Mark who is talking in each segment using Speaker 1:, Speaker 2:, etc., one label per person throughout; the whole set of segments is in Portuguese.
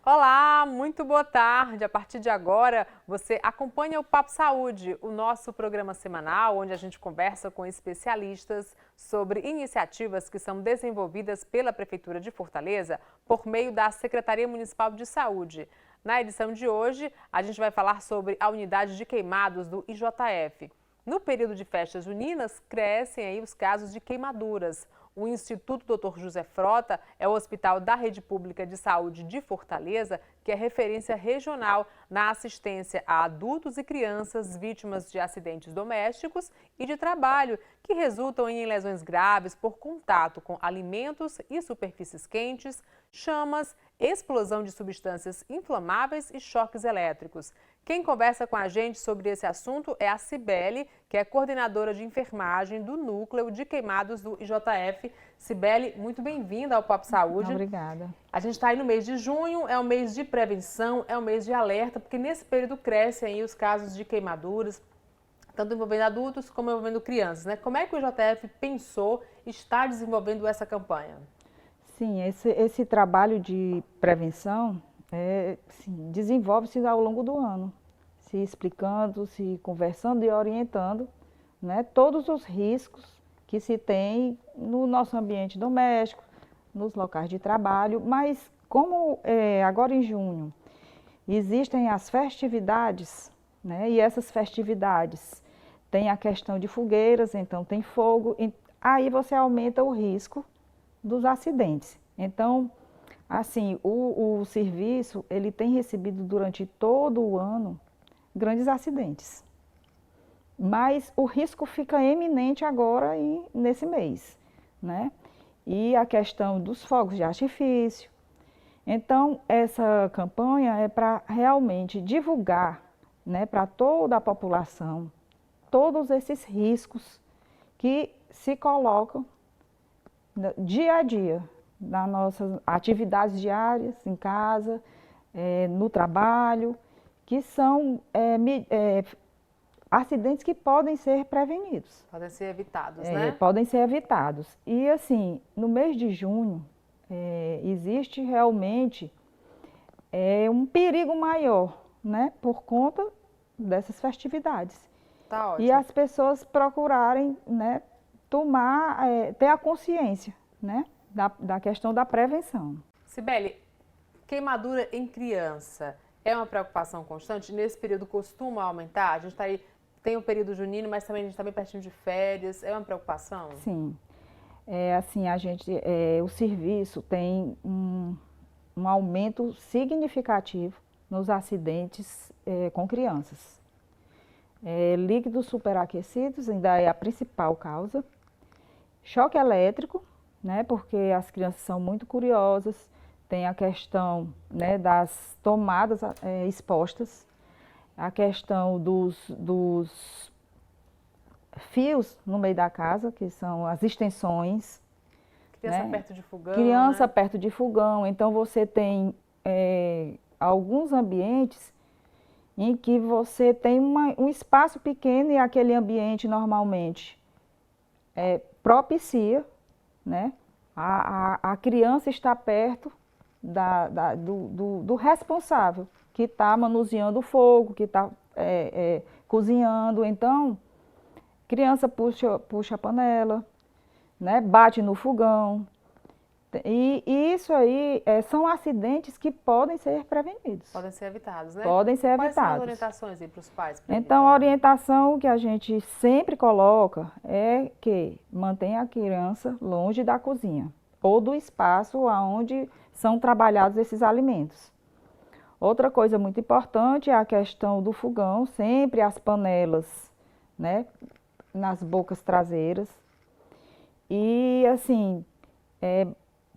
Speaker 1: Olá, muito boa tarde. A partir de agora, você acompanha o Papo Saúde, o nosso programa semanal, onde a gente conversa com especialistas sobre iniciativas que são desenvolvidas pela Prefeitura de Fortaleza por meio da Secretaria Municipal de Saúde. Na edição de hoje, a gente vai falar sobre a unidade de queimados do IJF. No período de festas juninas, crescem aí os casos de queimaduras. O Instituto Dr. José Frota é o hospital da Rede Pública de Saúde de Fortaleza, que é referência regional na assistência a adultos e crianças vítimas de acidentes domésticos e de trabalho, que resultam em lesões graves por contato com alimentos e superfícies quentes, chamas, explosão de substâncias inflamáveis e choques elétricos. Quem conversa com a gente sobre esse assunto é a Cibele, que é coordenadora de enfermagem do Núcleo de Queimados do IJF. Cibele, muito bem-vinda ao Papo Saúde.
Speaker 2: Obrigada.
Speaker 1: A gente está aí no mês de junho, é um mês de prevenção, é um mês de alerta, porque nesse período crescem aí os casos de queimaduras, tanto envolvendo adultos como envolvendo crianças, né? Como é que o IJF pensou estar desenvolvendo essa campanha?
Speaker 2: Sim, esse trabalho de prevenção desenvolve-se ao longo do ano, se explicando, se conversando e orientando, né, todos os riscos que se tem no nosso ambiente doméstico, nos locais de trabalho, mas como agora em junho existem as festividades, né, e essas festividades tem a questão de fogueiras, então tem fogo, aí você aumenta o risco dos acidentes. Então, assim, o serviço, ele tem recebido durante todo o ano grandes acidentes. Mas o risco fica eminente agora nesse mês, né? E a questão dos fogos de artifício. Então, essa campanha é para realmente divulgar, né, para toda a população, todos esses riscos que se colocam dia a dia, nas nossas atividades diárias, em casa, no trabalho, que são acidentes que podem ser prevenidos.
Speaker 1: Podem ser evitados, né?
Speaker 2: Podem ser evitados. E assim, no mês de junho, existe realmente um perigo maior, né, por conta dessas festividades.
Speaker 1: Tá ótimo.
Speaker 2: E as pessoas procurarem, né, ter a consciência, né, da questão da prevenção.
Speaker 1: Cibele, queimadura em criança é uma preocupação constante? Nesse período costuma aumentar? A gente está aí, tem o período junino, mas também a gente está bem pertinho de férias. É uma preocupação?
Speaker 2: Sim. Assim, o serviço tem um aumento significativo nos acidentes com crianças. Líquidos superaquecidos ainda é a principal causa. Choque elétrico, né, porque as crianças são muito curiosas, tem a questão, né, das tomadas expostas, a questão dos fios no meio da casa, que são as extensões.
Speaker 1: Criança,
Speaker 2: né?
Speaker 1: Perto de fogão.
Speaker 2: Criança,
Speaker 1: né?
Speaker 2: Perto de fogão, então você tem alguns ambientes em que você tem um espaço pequeno e aquele ambiente normalmente propicia, né, a criança está perto do responsável, que está manuseando o fogo, que está cozinhando. Então, criança puxa a panela, né, bate no fogão. E isso aí são acidentes que podem ser prevenidos.
Speaker 1: Podem ser evitados, né?
Speaker 2: Podem ser evitados.
Speaker 1: Quais são as orientações aí para os pais?
Speaker 2: Então, a orientação que a gente sempre coloca é que mantenha a criança longe da cozinha ou do espaço onde são trabalhados esses alimentos. Outra coisa muito importante é a questão do fogão, sempre as panelas, né, nas bocas traseiras. E, assim,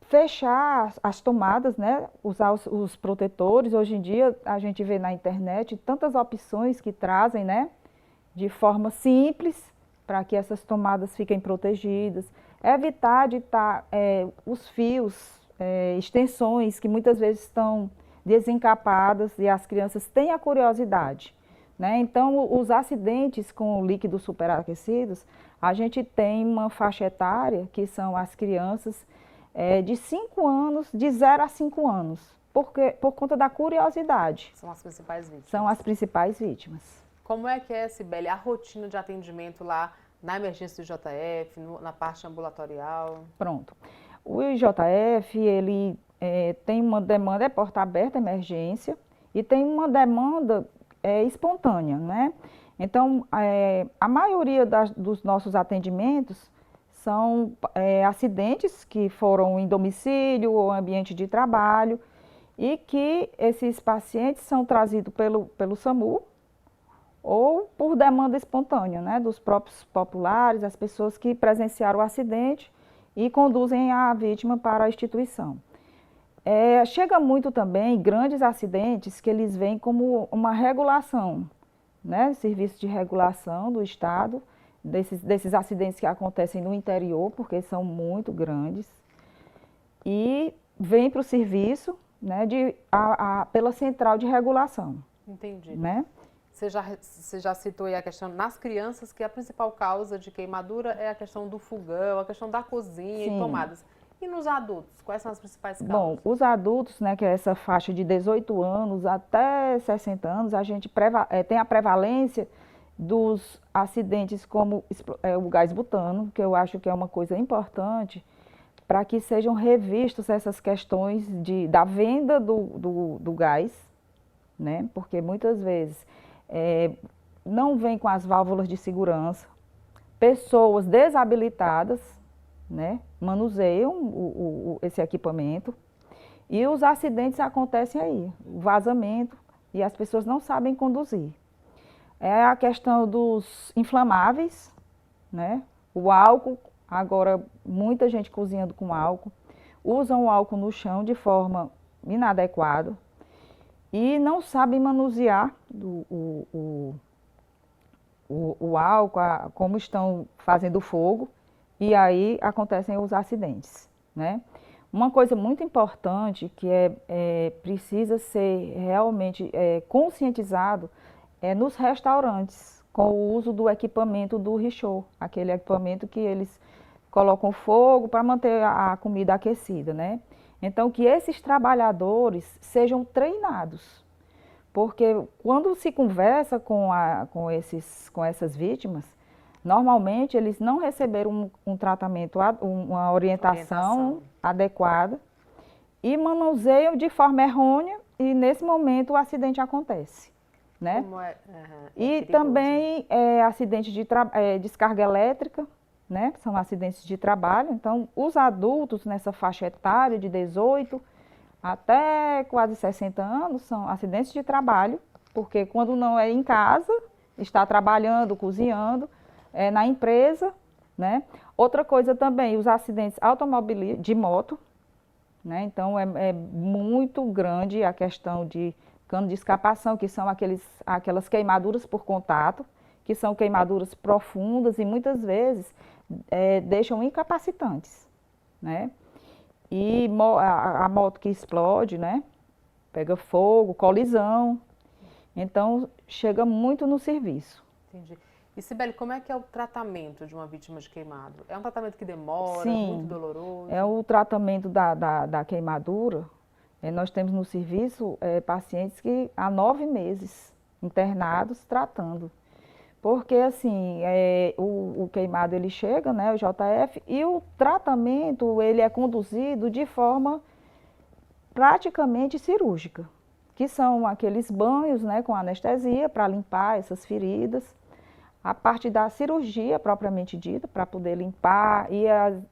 Speaker 2: fechar as tomadas, né, usar os protetores. Hoje em dia a gente vê na internet tantas opções que trazem, né, de forma simples, para que essas tomadas fiquem protegidas. Evitar de estar os fios, extensões que muitas vezes estão desencapadas e as crianças têm a curiosidade, né? Então, os acidentes com líquidos superaquecidos, a gente tem uma faixa etária que são as crianças de 5 anos, de 0 a 5 anos. por conta da curiosidade.
Speaker 1: São as principais vítimas.
Speaker 2: São as principais vítimas.
Speaker 1: Como é que é, Cibele, a rotina de atendimento lá na emergência do IJF, na parte ambulatorial?
Speaker 2: Pronto. O IJF, ele tem uma demanda, é porta aberta, emergência, e tem uma demanda espontânea, né? Então, a maioria dos nossos atendimentos são acidentes que foram em domicílio ou ambiente de trabalho e que esses pacientes são trazidos pelo SAMU ou por demanda espontânea, né, dos próprios populares, as pessoas que presenciaram o acidente e conduzem a vítima para a instituição. Chega muito também grandes acidentes que eles veem como uma regulação, né, serviço de regulação do Estado, desses acidentes que acontecem no interior, porque são muito grandes, e vem para o serviço, né, pela central de regulação.
Speaker 1: Entendi.
Speaker 2: Né?
Speaker 1: Você já citou aí a questão nas crianças, que a principal causa de queimadura é a questão do fogão, a questão da cozinha
Speaker 2: Sim.
Speaker 1: e tomadas. E nos adultos, quais são as principais causas?
Speaker 2: Bom, os adultos, né, que é essa faixa de 18 anos até 60 anos, a gente tem a prevalência dos acidentes como o gás butano, que eu acho que é uma coisa importante, para que sejam revistas essas questões da venda do gás, né, porque muitas vezes não vem com as válvulas de segurança, pessoas desabilitadas, né, manuseiam esse equipamento e os acidentes acontecem aí, o vazamento, e as pessoas não sabem conduzir. É a questão dos inflamáveis, né, o álcool, agora muita gente cozinhando com álcool, usam o álcool no chão de forma inadequada e não sabem manusear o álcool, como estão fazendo fogo, e aí acontecem os acidentes, né? Uma coisa muito importante que precisa ser realmente conscientizado nos restaurantes, com o uso do equipamento do Richow, aquele equipamento que eles colocam fogo para manter a comida aquecida, né? Então, que esses trabalhadores sejam treinados, porque quando se conversa com essas vítimas, normalmente eles não receberam um tratamento, uma orientação adequada e manuseiam de forma errônea e nesse momento o acidente acontece, né? E também acidente de descarga elétrica, né? São acidentes de trabalho. Então, os adultos nessa faixa etária de 18 até quase 60 anos são acidentes de trabalho, porque quando não é em casa, está trabalhando, cozinhando, na empresa, né? Outra coisa também, os acidentes automobilísticos de moto, né? Então é muito grande a questão de cano de escapação, que são aquelas queimaduras por contato, que são queimaduras profundas e muitas vezes deixam incapacitantes, né? E a moto que explode, né? Pega fogo, colisão, então chega muito no serviço.
Speaker 1: Entendi. E Cibele, como é que é o tratamento de uma vítima de queimado? É um tratamento que demora,
Speaker 2: Sim,
Speaker 1: muito doloroso?
Speaker 2: É o tratamento da queimadura. Nós temos no serviço pacientes que há 9 meses internados tratando. Porque assim, o queimado ele chega, né, o JF, e o tratamento ele é conduzido de forma praticamente cirúrgica, que são aqueles banhos, né, com anestesia para limpar essas feridas. A parte da cirurgia propriamente dita, para poder limpar,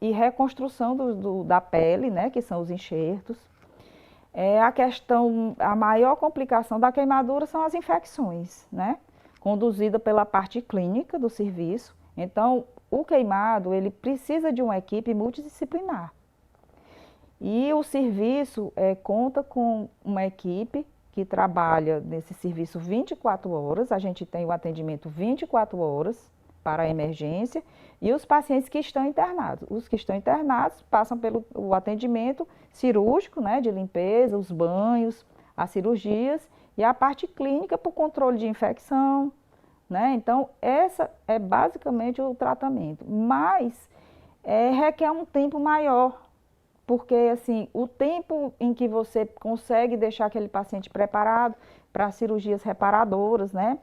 Speaker 2: e reconstrução da pele, né, que são os enxertos. A maior complicação da queimadura são as infecções, né, conduzida pela parte clínica do serviço. Então, o queimado, ele precisa de uma equipe multidisciplinar. E o serviço conta com uma equipe que trabalha nesse serviço 24 horas, a gente tem o atendimento 24 horas para a emergência e os pacientes que estão internados. Os que estão internados passam pelo atendimento cirúrgico, né, de limpeza, os banhos, as cirurgias e a parte clínica para o controle de infecção, né? Então, essa é basicamente o tratamento, mas requer um tempo maior, porque assim, o tempo em que você consegue deixar aquele paciente preparado para cirurgias reparadoras, né?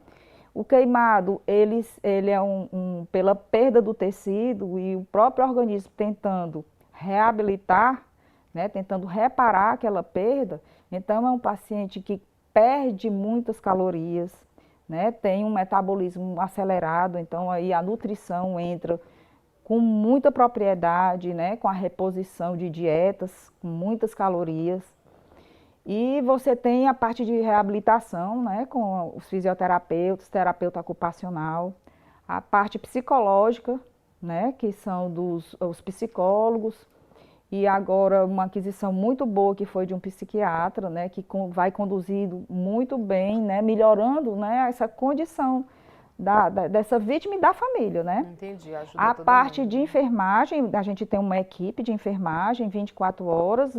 Speaker 2: O queimado, ele é pela perda do tecido e o próprio organismo tentando reabilitar, né, tentando reparar aquela perda. Então, é um paciente que perde muitas calorias, né, tem um metabolismo acelerado, então aí a nutrição entra com muita propriedade, né, com a reposição de dietas, com muitas calorias. E você tem a parte de reabilitação, né, com os fisioterapeutas, terapeuta ocupacional, a parte psicológica, né, que são os psicólogos, e agora uma aquisição muito boa que foi de um psiquiatra, né, que vai conduzindo muito bem, né, melhorando, né, essa condição dessa vítima e da família, né?
Speaker 1: Entendi, ajuda
Speaker 2: A
Speaker 1: todo
Speaker 2: parte
Speaker 1: mundo.
Speaker 2: de enfermagem, a gente tem uma equipe de enfermagem 24 horas,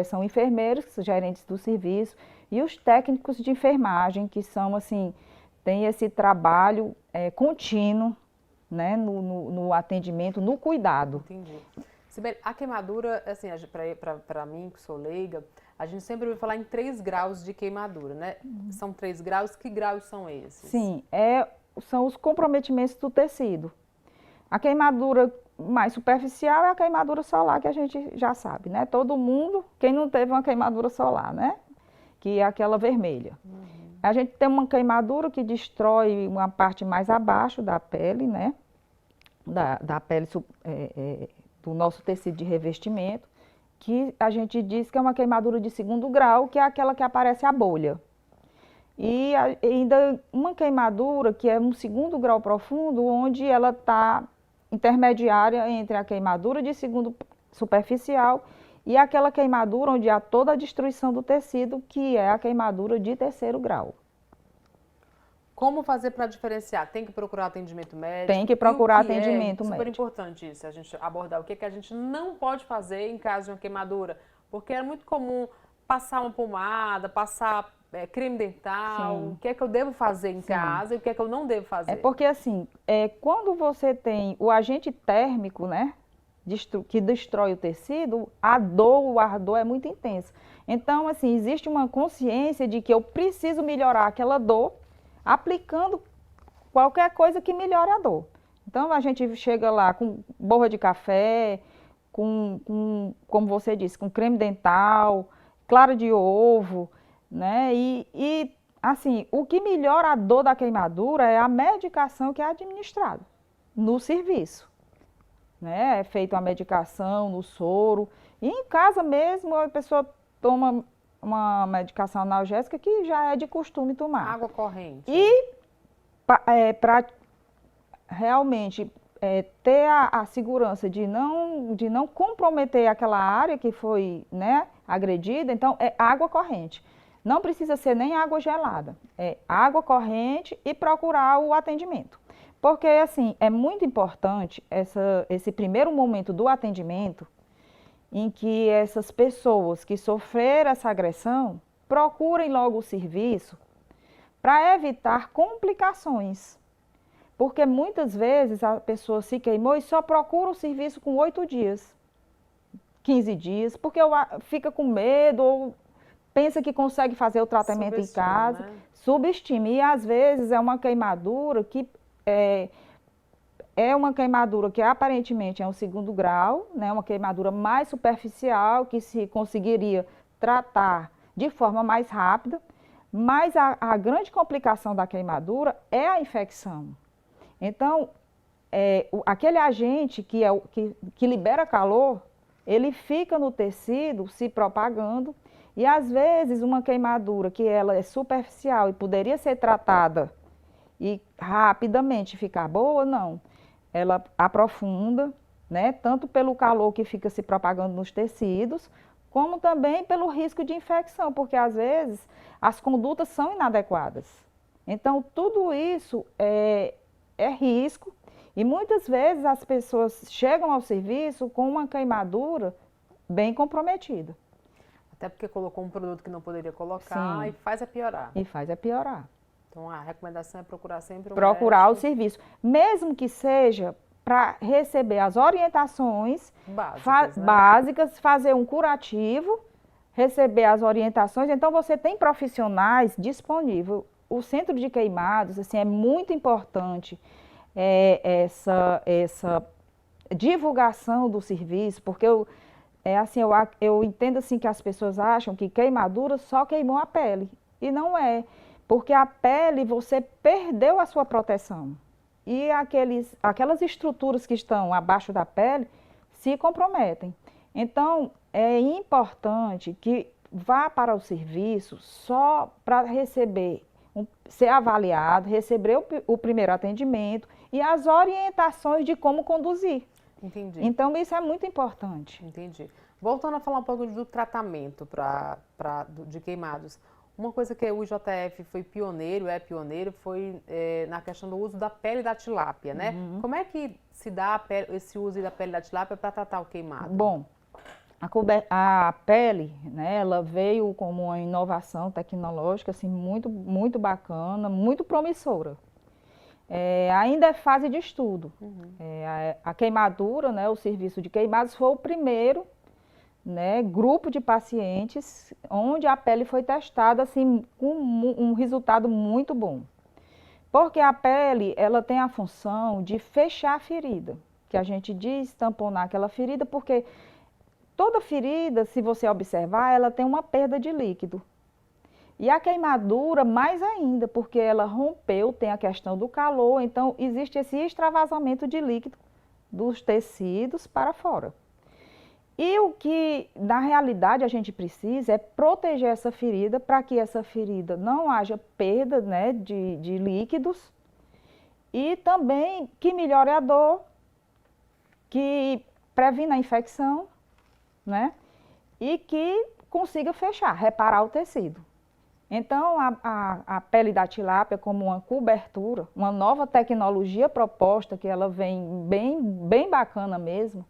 Speaker 2: são enfermeiros, que são gerentes do serviço, e os técnicos de enfermagem, que são assim, tem esse trabalho contínuo, né, no atendimento, no cuidado.
Speaker 1: Entendi. Sibeli, a queimadura, assim, para mim, que sou leiga, a gente sempre ouve falar em 3 graus de queimadura, né? São 3 graus, que graus são esses?
Speaker 2: Sim, são os comprometimentos do tecido. A queimadura mais superficial é a queimadura solar, que a gente já sabe, né? Todo mundo, quem não teve uma queimadura solar, né? Que é aquela vermelha. A gente tem uma queimadura que destrói uma parte mais abaixo da pele, né? Da pele do nosso tecido de revestimento, que a gente diz que é uma queimadura de 2º grau, que é aquela que aparece a bolha. E ainda uma queimadura que é um 2º grau profundo, onde ela está intermediária entre a queimadura de 2º superficial e aquela queimadura onde há toda a destruição do tecido, que é a queimadura de 3º grau.
Speaker 1: Como fazer para diferenciar? Tem que procurar atendimento médico?
Speaker 2: Tem que procurar atendimento médico.
Speaker 1: Super importante isso, a gente abordar o que a gente não pode fazer em caso de uma queimadura. Porque é muito comum passar uma pomada, passar creme dental.
Speaker 2: Sim.
Speaker 1: O que é que eu devo fazer em
Speaker 2: Sim.
Speaker 1: casa e o que é que eu não devo fazer?
Speaker 2: É porque assim, quando você tem o agente térmico, né, que destrói o tecido, a ardor é muito intensa. Então, assim, existe uma consciência de que eu preciso melhorar aquela dor aplicando qualquer coisa que melhore a dor. Então, a gente chega lá com borra de café, como você disse, com creme dental, clara de ovo, né? E assim, o que melhora a dor da queimadura é a medicação que é administrada no serviço. Né? É feita a medicação no soro. E em casa mesmo, a pessoa toma uma medicação analgésica que já é de costume tomar.
Speaker 1: Água corrente.
Speaker 2: E para realmente ter a segurança de não comprometer aquela área que foi, né, agredida, então é água corrente. Não precisa ser nem água gelada, é água corrente e procurar o atendimento. Porque, assim, é muito importante esse primeiro momento do atendimento em que essas pessoas que sofreram essa agressão procurem logo o serviço para evitar complicações. Porque muitas vezes a pessoa se queimou e só procura o serviço com 8 dias, 15 dias, porque fica com medo ou pensa que consegue fazer o tratamento em casa, né? Subestima. E às vezes é uma queimadura que uma queimadura que aparentemente é um 2º grau, né? Uma queimadura mais superficial, que se conseguiria tratar de forma mais rápida, mas a grande complicação da queimadura é a infecção. Então, aquele agente que libera calor, ele fica no tecido se propagando e às vezes uma queimadura que ela é superficial e poderia ser tratada e rapidamente ficar boa, não. Ela aprofunda, né, tanto pelo calor que fica se propagando nos tecidos, como também pelo risco de infecção, porque às vezes as condutas são inadequadas. Então, tudo isso é risco e muitas vezes as pessoas chegam ao serviço com uma queimadura bem comprometida.
Speaker 1: Até porque colocou um produto que não poderia colocar. Sim. E faz a piorar.
Speaker 2: E faz a piorar.
Speaker 1: Então, a recomendação é procurar sempre
Speaker 2: procurar o serviço. Mesmo que seja para receber as orientações básicas, fazer um curativo, receber as orientações. Então, você tem profissionais disponíveis. O Centro de Queimados, assim, é muito importante essa divulgação do serviço, porque eu entendo assim que as pessoas acham que queimadura só queimou a pele. E não é, porque a pele você perdeu a sua proteção. E aquelas estruturas que estão abaixo da pele se comprometem. Então, é importante que vá para o serviço só para receber, ser avaliado, receber o primeiro atendimento e as orientações de como conduzir.
Speaker 1: Entendi.
Speaker 2: Então, isso é muito importante.
Speaker 1: Entendi. Voltando a falar um pouco do tratamento de queimados. Uma coisa que o IJF foi pioneiro, foi na questão do uso da pele da tilápia, né?
Speaker 2: Uhum.
Speaker 1: Como é que se dá esse uso da pele da tilápia para tratar o queimado?
Speaker 2: Bom, a pele, né, ela veio como uma inovação tecnológica assim, muito, muito bacana, muito promissora. Ainda é fase de estudo.
Speaker 1: Uhum.
Speaker 2: A queimadura, né, o serviço de queimados foi o primeiro, né, grupo de pacientes onde a pele foi testada assim, com um resultado muito bom. Porque a pele ela tem a função de fechar a ferida, que a gente diz tamponar aquela ferida, porque toda ferida, se você observar, ela tem uma perda de líquido. E a queimadura mais ainda, porque ela rompeu, tem a questão do calor, então existe esse extravasamento de líquido dos tecidos para fora. E o que, na realidade, a gente precisa é proteger essa ferida para que essa ferida não haja perda, né, de líquidos e também que melhore a dor, que previna a infecção, né, e que consiga fechar, reparar o tecido. Então, a pele da tilápia como uma cobertura, uma nova tecnologia proposta, que ela vem bem bacana mesmo,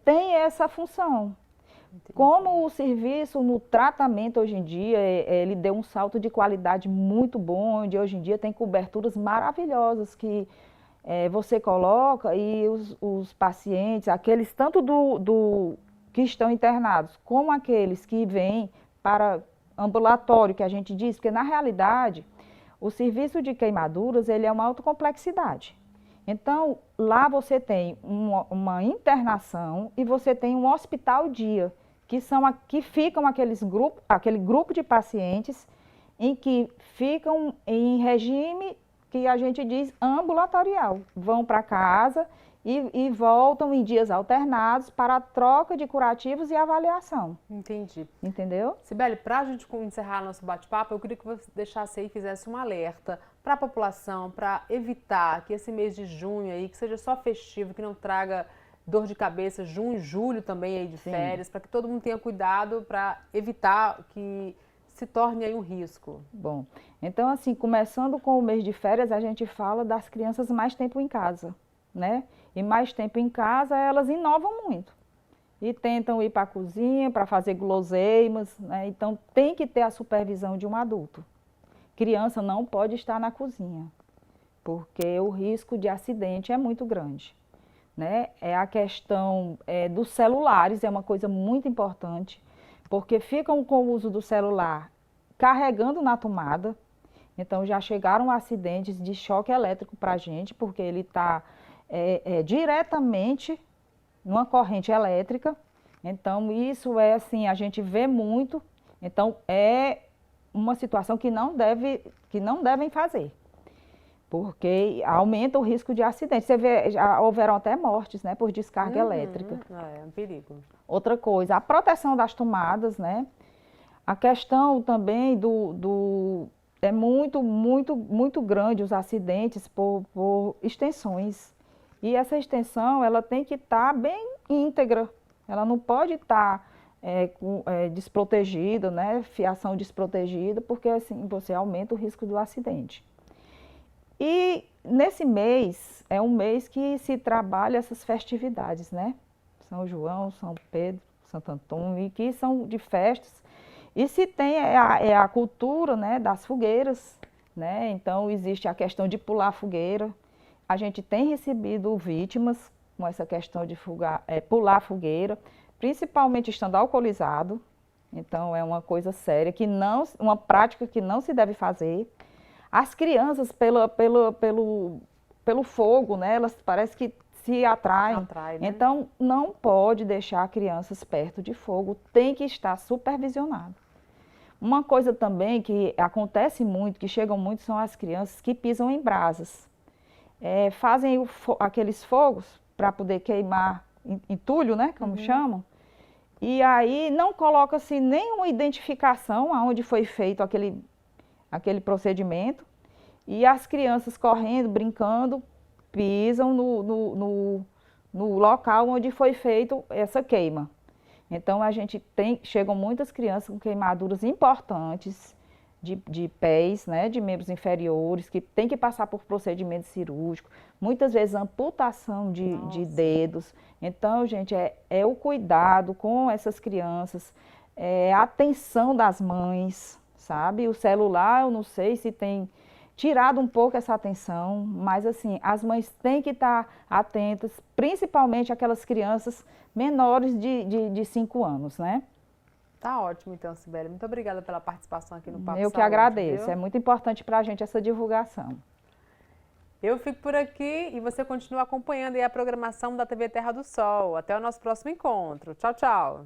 Speaker 2: tem essa função. Entendi. Como o serviço no tratamento hoje em dia, ele deu um salto de qualidade muito bom, onde hoje em dia tem coberturas maravilhosas que você coloca e os pacientes, aqueles tanto que estão internados, como aqueles que vêm para ambulatório, que a gente diz, porque na realidade o serviço de queimaduras ele é uma autocomplexidade. Então, lá você tem uma internação e você tem um hospital-dia, que ficam aquele grupo de pacientes em que ficam em regime que a gente diz ambulatorial. Vão para casa e voltam em dias alternados para a troca de curativos e avaliação.
Speaker 1: Entendi.
Speaker 2: Entendeu?
Speaker 1: Sibeli, para a gente encerrar nosso bate-papo, eu queria que você deixasse aí, fizesse um alerta para a população, para evitar que esse mês de junho aí, que seja só festivo, que não traga dor de cabeça, junho, julho também aí de férias, para que todo mundo tenha cuidado para evitar que se torne aí um risco.
Speaker 2: Bom, então assim, começando com o mês de férias, a gente fala das crianças mais tempo em casa, né? E mais tempo em casa, elas inovam muito. E tentam ir para a cozinha para fazer guloseimas, né? Então tem que ter a supervisão de um adulto. Criança não pode estar na cozinha, porque o risco de acidente é muito grande, né? A questão dos celulares é uma coisa muito importante, porque ficam com o uso do celular carregando na tomada. Então já chegaram acidentes de choque elétrico para a gente, porque ele está diretamente numa corrente elétrica. Então isso assim, a gente vê muito. Então é uma situação que não devem fazer, porque aumenta o risco de acidente. Você vê, já houveram até mortes, né, por descarga elétrica.
Speaker 1: É um perigo.
Speaker 2: Outra coisa, a proteção das tomadas, né? A questão também é muito grande os acidentes por extensões. E essa extensão, ela tem que estar bem íntegra. Ela não pode estar desprotegida, né? Fiação desprotegida, porque assim você aumenta o risco do acidente. E nesse mês, é um mês que se trabalha essas festividades, né? São João, São Pedro, Santo Antônio, e que são de festas. E se tem a cultura, né, das fogueiras, né? Então existe a questão de pular a fogueira. a gente tem recebido vítimas com essa questão de pular a fogueira, principalmente estando alcoolizado. Então, é uma coisa séria, uma prática que não se deve fazer. As crianças, pelo fogo, né, elas parece que se atraem.
Speaker 1: Atrai, né?
Speaker 2: Então, não pode deixar crianças perto de fogo, tem que estar supervisionado. Uma coisa também que acontece muito, que chegam muito, são as crianças que pisam em brasas. Fazem aqueles fogos para poder queimar entulho, né, como chamam. E aí não coloca-se nenhuma identificação aonde foi feito aquele procedimento. E as crianças correndo, brincando, pisam no local onde foi feito essa queima. Então chegam muitas crianças com queimaduras importantes de pés, né, de membros inferiores, que tem que passar por procedimento cirúrgico, muitas vezes amputação de dedos. Então, gente, é o cuidado com essas crianças, a atenção das mães, sabe? O celular, eu não sei se tem tirado um pouco essa atenção, mas assim, as mães têm que estar atentas, principalmente aquelas crianças menores de 5 anos, né?
Speaker 1: Tá ótimo, então, Sibeli. Muito obrigada pela participação aqui no Papo
Speaker 2: Eu que
Speaker 1: Saúde,
Speaker 2: agradeço.
Speaker 1: viu?
Speaker 2: É muito importante para a gente essa divulgação.
Speaker 1: Eu fico por aqui e você continua acompanhando aí a programação da TV Terra do Sol. Até o nosso próximo encontro. Tchau, tchau.